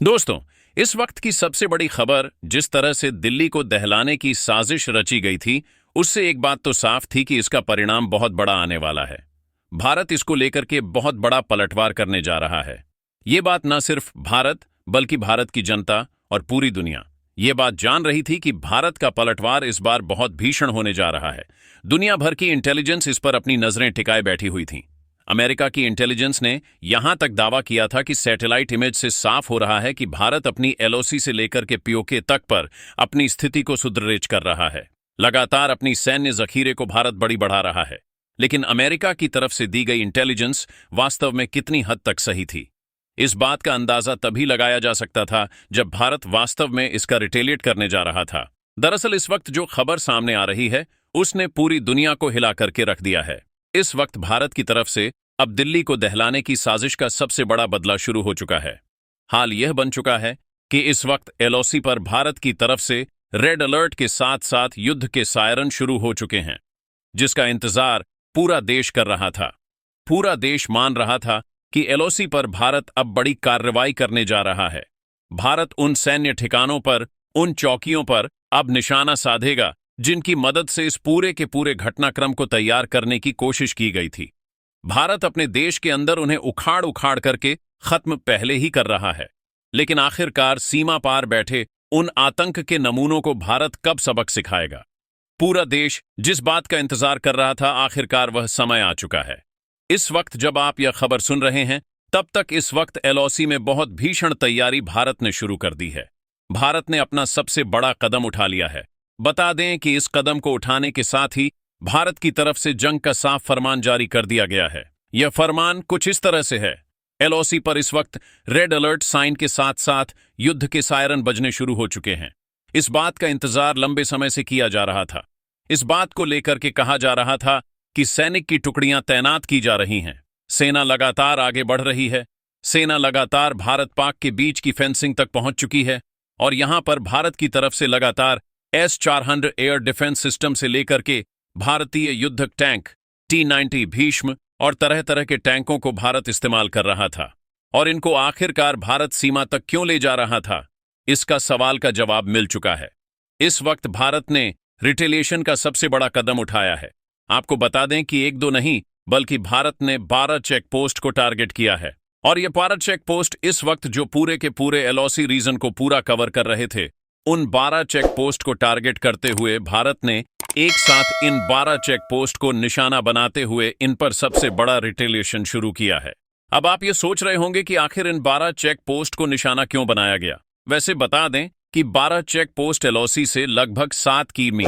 दोस्तों, इस वक्त की सबसे बड़ी खबर जिस तरह से दिल्ली को दहलाने की साजिश रची गई थी, उससे एक बात तो साफ थी कि इसका परिणाम बहुत बड़ा आने वाला है। भारत इसको लेकर के बहुत बड़ा पलटवार करने जा रहा है। ये बात न सिर्फ भारत बल्कि भारत की जनता और पूरी दुनिया ये बात जान रही थी कि भारत का पलटवार इस बार बहुत भीषण होने जा रहा है। दुनिया भर की इंटेलिजेंस इस पर अपनी नजरें टिकाए बैठी हुई थी। अमेरिका की इंटेलिजेंस ने यहां तक दावा किया था कि सैटेलाइट इमेज से साफ हो रहा है कि भारत अपनी एलओसी से लेकर के पीओके तक पर अपनी स्थिति को सुदृढ़ कर रहा है। लगातार अपनी सैन्य जखीरे को भारत बड़ी बढ़ा रहा है। लेकिन अमेरिका की तरफ से दी गई इंटेलिजेंस वास्तव में कितनी हद तक सही थी, इस बात का अंदाजा तभी लगाया जा सकता था जब भारत वास्तव में इसका रिटेलिएट करने जा रहा था। दरअसल इस वक्त जो खबर सामने आ रही है उसने पूरी दुनिया को हिला करके रख दिया है। इस वक्त भारत की तरफ से अब दिल्ली को दहलाने की साजिश का सबसे बड़ा बदला शुरू हो चुका है। हाल यह बन चुका है कि इस वक्त एलओसी पर भारत की तरफ से रेड अलर्ट के साथ साथ युद्ध के सायरन शुरू हो चुके हैं, जिसका इंतजार पूरा देश कर रहा था। पूरा देश मान रहा था कि एलओसी पर भारत अब बड़ी कार्रवाई करने जा रहा है। भारत उन सैन्य ठिकानों पर, उन चौकियों पर अब निशाना साधेगा जिनकी मदद से इस पूरे के पूरे घटनाक्रम को तैयार करने की कोशिश की गई थी। भारत अपने देश के अंदर उन्हें उखाड़ उखाड़ करके खत्म पहले ही कर रहा है। लेकिन आखिरकार सीमा पार बैठे उन आतंक के नमूनों को भारत कब सबक सिखाएगा? पूरा देश जिस बात का इंतजार कर रहा था, आखिरकार वह समय आ चुका है। इस वक्त जब आप यह खबर सुन रहे हैं, तब तक इस वक्त एलओसी में बहुत भीषण तैयारी भारत ने शुरू कर दी है। भारत ने अपना सबसे बड़ा कदम उठा लिया है। बता दें कि इस कदम को उठाने के साथ ही भारत की तरफ से जंग का साफ फरमान जारी कर दिया गया है। यह फरमान कुछ इस तरह से है। एलओसी पर इस वक्त रेड अलर्ट साइन के साथ साथ युद्ध के सायरन बजने शुरू हो चुके हैं। इस बात का इंतजार लंबे समय से किया जा रहा था। इस बात को लेकर के कहा जा रहा था कि सैनिक की टुकड़ियां तैनात की जा रही हैं। सेना लगातार आगे बढ़ रही है। सेना लगातार भारत पाक के बीच की फेंसिंग तक पहुंच चुकी है और यहां पर भारत की तरफ से लगातार S-400 एयर डिफेंस सिस्टम से लेकर के भारतीय युद्धक टैंक T-90 भीष्म और तरह तरह के टैंकों को भारत इस्तेमाल कर रहा था। और इनको आखिरकार भारत सीमा तक क्यों ले जा रहा था, इसका सवाल का जवाब मिल चुका है। इस वक्त भारत ने रिटेलिएशन का सबसे बड़ा कदम उठाया है। आपको बता दें कि एक दो नहीं बल्कि भारत ने 12 चेक पोस्ट को टारगेट किया है। और ये 12 चेक पोस्ट इस वक्त जो पूरे के पूरे एलओसी रीजन को पूरा कवर कर रहे थे, उन 12 चेक पोस्ट को टारगेट करते हुए भारत ने एक साथ इन 12 चेक पोस्ट को निशाना बनाते हुए इन पर सबसे बड़ा रिटेलिएशन शुरू किया है। अब आप ये सोच रहे होंगे कि आखिर इन 12 चेक पोस्ट को निशाना क्यों बनाया गया। वैसे बता दें कि 12 चेक पोस्ट एलओसी से लगभग 7 किमी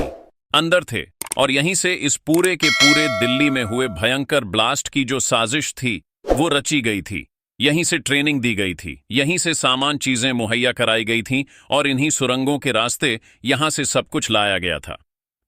अंदर थे और यहीं से इस पूरे के पूरे दिल्ली में हुए भयंकर ब्लास्ट की जो साजिश थी वो रची गई थी। यहीं से ट्रेनिंग दी गई थी, यहीं से सामान चीजें मुहैया कराई गई थीं और इन्हीं सुरंगों के रास्ते यहां से सब कुछ लाया गया था।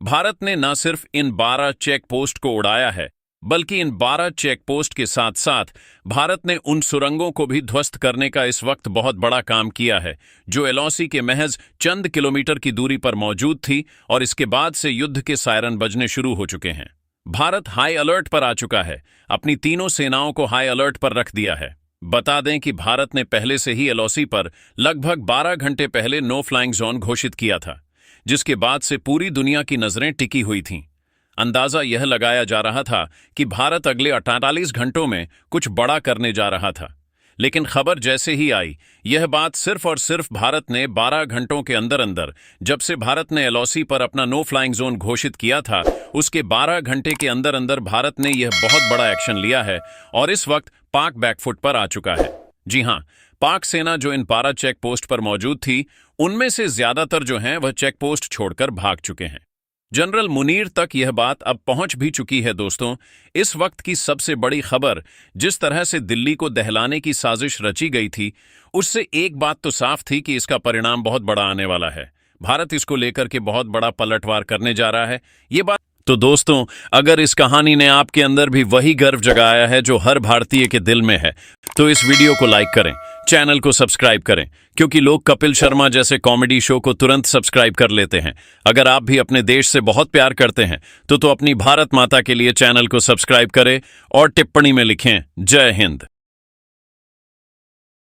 भारत ने न सिर्फ इन 12 चेक पोस्ट को उड़ाया है, बल्कि इन 12 चेक पोस्ट के साथ साथ भारत ने उन सुरंगों को भी ध्वस्त करने का इस वक्त बहुत बड़ा काम किया है, जो एलओसी के महज चंद किलोमीटर की दूरी पर मौजूद थी। और इसके बाद से युद्ध के सायरन बजने शुरू हो चुके हैं। भारत हाई अलर्ट पर आ चुका है, अपनी तीनों सेनाओं को हाई अलर्ट पर रख दिया है। बता दें कि भारत ने पहले से ही एलओसी पर लगभग 12 घंटे पहले नो फ्लाइंग जोन घोषित किया था, जिसके बाद से पूरी दुनिया की नजरें टिकी हुई थीं। अंदाजा यह लगाया जा रहा था कि भारत अगले 48 घंटों में कुछ बड़ा करने जा रहा था। लेकिन खबर जैसे ही आई, यह बात सिर्फ और सिर्फ भारत ने 12 घंटों के अंदर अंदर, जब से भारत ने एलओसी पर अपना नो फ्लाइंग जोन घोषित किया था, उसके 12 घंटे के अंदर अंदर भारत ने यह बहुत बड़ा एक्शन लिया है और इस वक्त पाक बैकफुट पर आ चुका है। जी हां, पाक सेना जो इन 12 चेक पोस्ट पर मौजूद थी, उनमें से ज्यादातर जो हैं वह चेक पोस्ट छोड़कर भाग चुके हैं। जनरल मुनीर तक यह बात अब पहुंच भी चुकी है। दोस्तों, इस वक्त की सबसे बड़ी खबर, जिस तरह से दिल्ली को दहलाने की साजिश रची गई थी, उससे एक बात तो साफ थी कि इसका परिणाम बहुत बड़ा आने वाला है। भारत इसको लेकर के बहुत बड़ा पलटवार करने जा रहा है। ये बात तो दोस्तों, अगर इस कहानी ने आपके अंदर भी वही गर्व जगाया है जो हर भारतीय के दिल में है, तो इस वीडियो को लाइक करें, चैनल को सब्सक्राइब करें, क्योंकि लोग कपिल शर्मा जैसे कॉमेडी शो को तुरंत सब्सक्राइब कर लेते हैं। अगर आप भी अपने देश से बहुत प्यार करते हैं तो अपनी भारत माता के लिए चैनल को सब्सक्राइब करें और टिप्पणी में लिखें, जय हिंद।